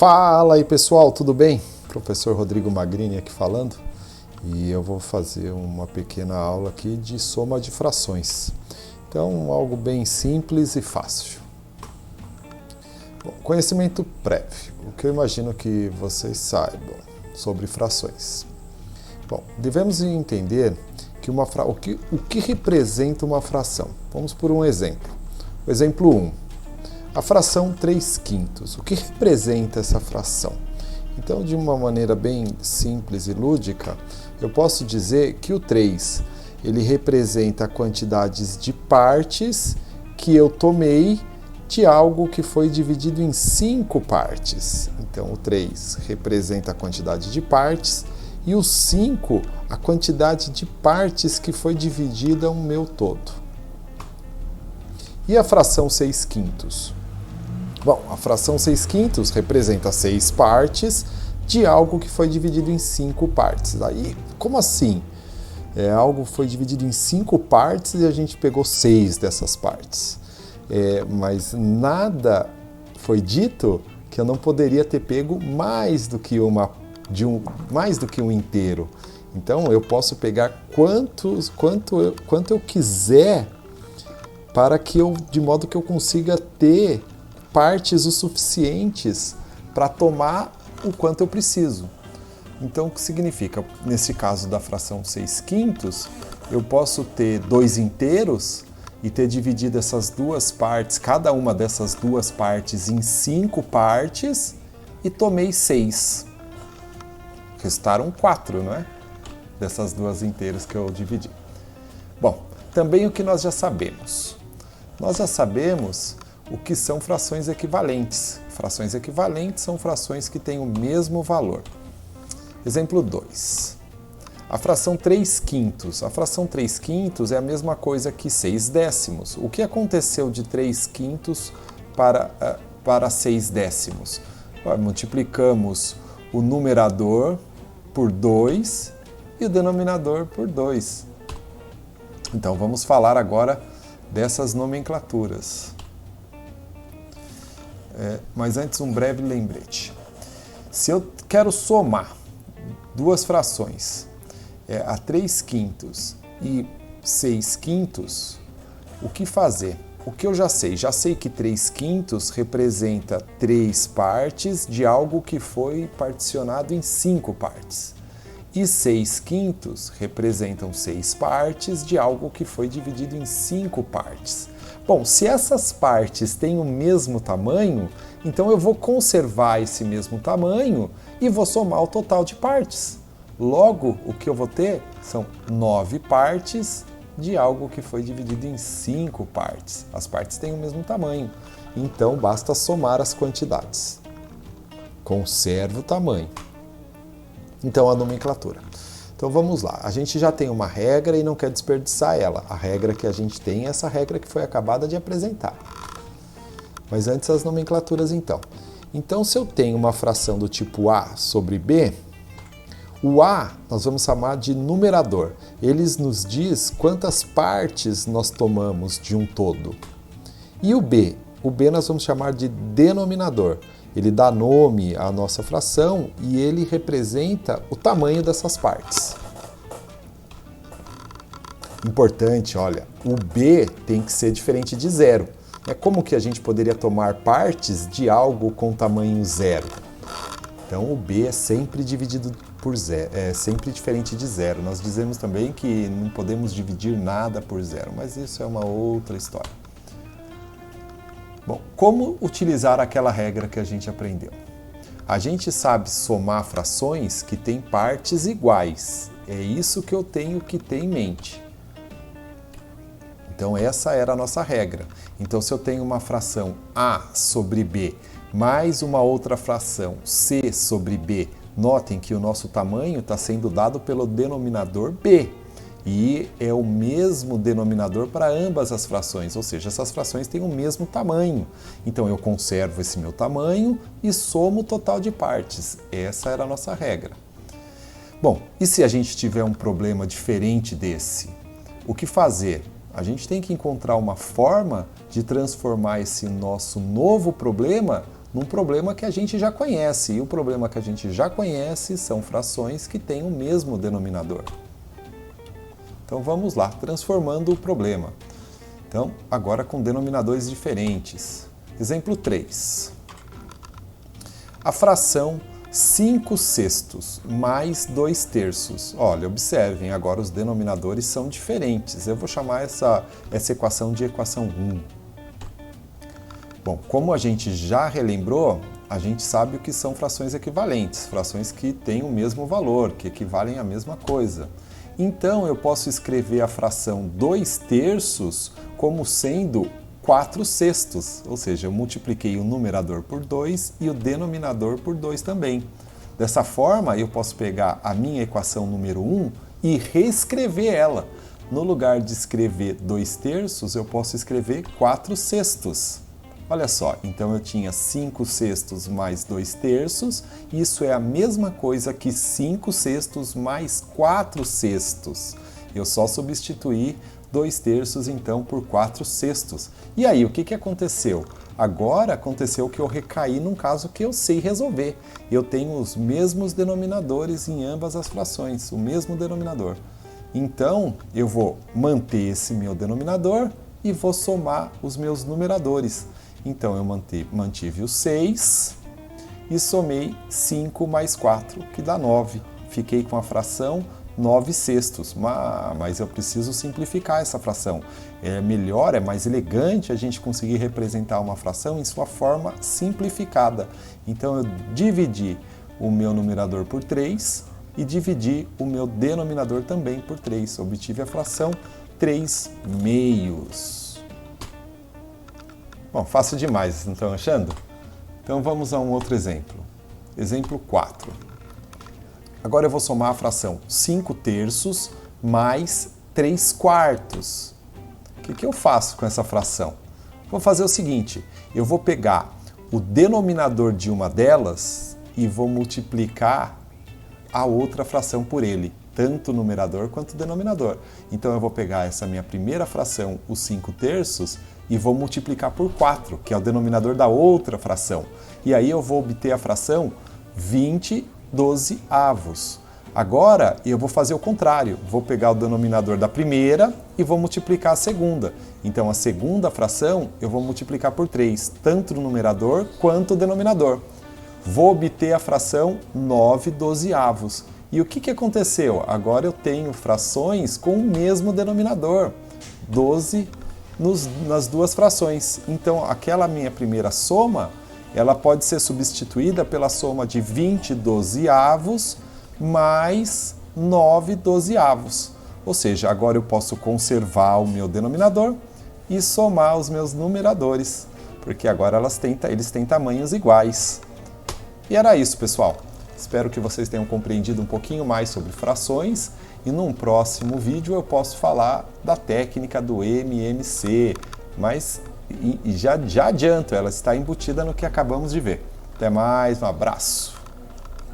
Fala aí pessoal, tudo bem? Professor Rodrigo Magrini aqui falando e eu vou fazer uma pequena aula aqui de soma de frações. Então, algo bem simples e fácil. Bom, conhecimento prévio, o que eu imagino que vocês saibam sobre frações. Bom, devemos entender que o que representa uma fração. Vamos por um exemplo. O exemplo 1. A fração 3/5. O que representa essa fração? Então, de uma maneira bem simples e lúdica, eu posso dizer que o 3, ele representa quantidades de partes que eu tomei de algo que foi dividido em 5 partes. Então, o 3 representa a quantidade de partes e o 5, a quantidade de partes que foi dividida o meu todo. E a fração 6/5? Bom, a fração 6/5 representa 6 partes de algo que foi dividido em 5 partes. Aí, como assim? Algo foi dividido em 5 partes e a gente pegou 6 dessas partes. Mas nada foi dito que eu não poderia ter pego mais do que um inteiro. Então, eu posso pegar quanto eu quiser de modo que eu consiga ter partes o suficientes para tomar o quanto eu preciso. Então, o que significa? Nesse caso da fração 6/5, eu posso ter 2 inteiros e ter dividido essas duas partes, cada uma dessas duas partes em 5 partes e tomei 6. Restaram 4, não é? Dessas duas inteiras que eu dividi. Bom, também o que nós já sabemos. Nós já sabemos o que são frações equivalentes. Frações equivalentes são frações que têm o mesmo valor. Exemplo 2. A fração 3/5. A fração 3/5 é a mesma coisa que 6/10. O que aconteceu de 3/5 para 6/10? Multiplicamos o numerador por 2 e o denominador por 2. Então vamos falar agora dessas nomenclaturas. Mas antes um breve lembrete. Se eu quero somar duas frações, a 3/5 e 6/5, o que fazer? O que eu já sei? Já sei que 3/5 representa 3 partes de algo que foi particionado em 5 partes. E 6/5 representam 6 partes de algo que foi dividido em 5 partes. Bom, se essas partes têm o mesmo tamanho, então eu vou conservar esse mesmo tamanho e vou somar o total de partes. Logo, o que eu vou ter são 9 partes de algo que foi dividido em 5 partes. As partes têm o mesmo tamanho, então basta somar as quantidades. Conserva o tamanho. Então, a nomenclatura. Então vamos lá, a gente já tem uma regra e não quer desperdiçar ela. A regra que a gente tem é essa regra que foi acabada de apresentar. Mas antes as nomenclaturas então. Então se eu tenho uma fração do tipo A sobre B, o A nós vamos chamar de numerador. Ele nos diz quantas partes nós tomamos de um todo. E o B nós vamos chamar de denominador. Ele dá nome à nossa fração e ele representa o tamanho dessas partes. Importante, olha, o B tem que ser diferente de 0. Como que a gente poderia tomar partes de algo com tamanho 0? Então, o B é sempre dividido por 0, é sempre diferente de 0. Nós dizemos também que não podemos dividir nada por 0, mas isso é uma outra história. Bom, como utilizar aquela regra que a gente aprendeu? A gente sabe somar frações que têm partes iguais. É isso que eu tenho que ter em mente. Então, essa era a nossa regra. Então, se eu tenho uma fração A sobre B mais uma outra fração C sobre B, notem que o nosso tamanho está sendo dado pelo denominador B. E é o mesmo denominador para ambas as frações, ou seja, essas frações têm o mesmo tamanho. Então eu conservo esse meu tamanho e somo o total de partes. Essa era a nossa regra. Bom, e se a gente tiver um problema diferente desse? O que fazer? A gente tem que encontrar uma forma de transformar esse nosso novo problema num problema que a gente já conhece. E o problema que a gente já conhece são frações que têm o mesmo denominador. Então vamos lá, transformando o problema. Então, agora com denominadores diferentes. Exemplo 3. A fração 5/6 mais 2/3. Olha, observem, agora os denominadores são diferentes. Eu vou chamar essa equação de equação 1. Bom, como a gente já relembrou, a gente sabe o que são frações equivalentes, frações que têm o mesmo valor, que equivalem à mesma coisa. Então, eu posso escrever a fração 2/3 como sendo 4/6, ou seja, eu multipliquei o numerador por 2 e o denominador por 2 também. Dessa forma, eu posso pegar a minha equação número 1 e reescrever ela. No lugar de escrever 2/3, eu posso escrever 4/6. Olha só, então eu tinha 5/6 mais 2/3, isso é a mesma coisa que 5/6 mais 4/6. Eu só substituí 2/3 então por 4/6. E aí, o que aconteceu? Agora aconteceu que eu recaí num caso que eu sei resolver. Eu tenho os mesmos denominadores em ambas as frações, o mesmo denominador. Então, eu vou manter esse meu denominador e vou somar os meus numeradores. Então, eu mantive o 6 e somei 5 mais 4, que dá 9. Fiquei com a fração 9/6, mas eu preciso simplificar essa fração. É melhor, é mais elegante a gente conseguir representar uma fração em sua forma simplificada. Então, eu dividi o meu numerador por 3 e dividi o meu denominador também por 3. Obtive a fração 3/2. Bom, fácil demais, não estão achando? Então vamos a um outro exemplo. Exemplo 4. Agora eu vou somar a fração 5/3 mais 3/4. O que eu faço com essa fração? Vou fazer o seguinte, eu vou pegar o denominador de uma delas e vou multiplicar a outra fração por ele, tanto o numerador quanto o denominador. Então eu vou pegar essa minha primeira fração, os 5/3, e vou multiplicar por 4, que é o denominador da outra fração. E aí eu vou obter a fração 20/12. Agora eu vou fazer o contrário, vou pegar o denominador da primeira e vou multiplicar a segunda. Então a segunda fração eu vou multiplicar por 3, tanto o numerador quanto o denominador. Vou obter a fração 9/12. E o que aconteceu? Agora eu tenho frações com o mesmo denominador, 12 nas duas frações. Então aquela minha primeira soma, ela pode ser substituída pela soma de 20/12 mais 9/12. Ou seja, agora eu posso conservar o meu denominador e somar os meus numeradores, porque agora eles têm tamanhos iguais. E era isso, pessoal. Espero que vocês tenham compreendido um pouquinho mais sobre frações e num próximo vídeo eu posso falar da técnica do MMC, mas já adianto, ela está embutida no que acabamos de ver. Até mais, um abraço!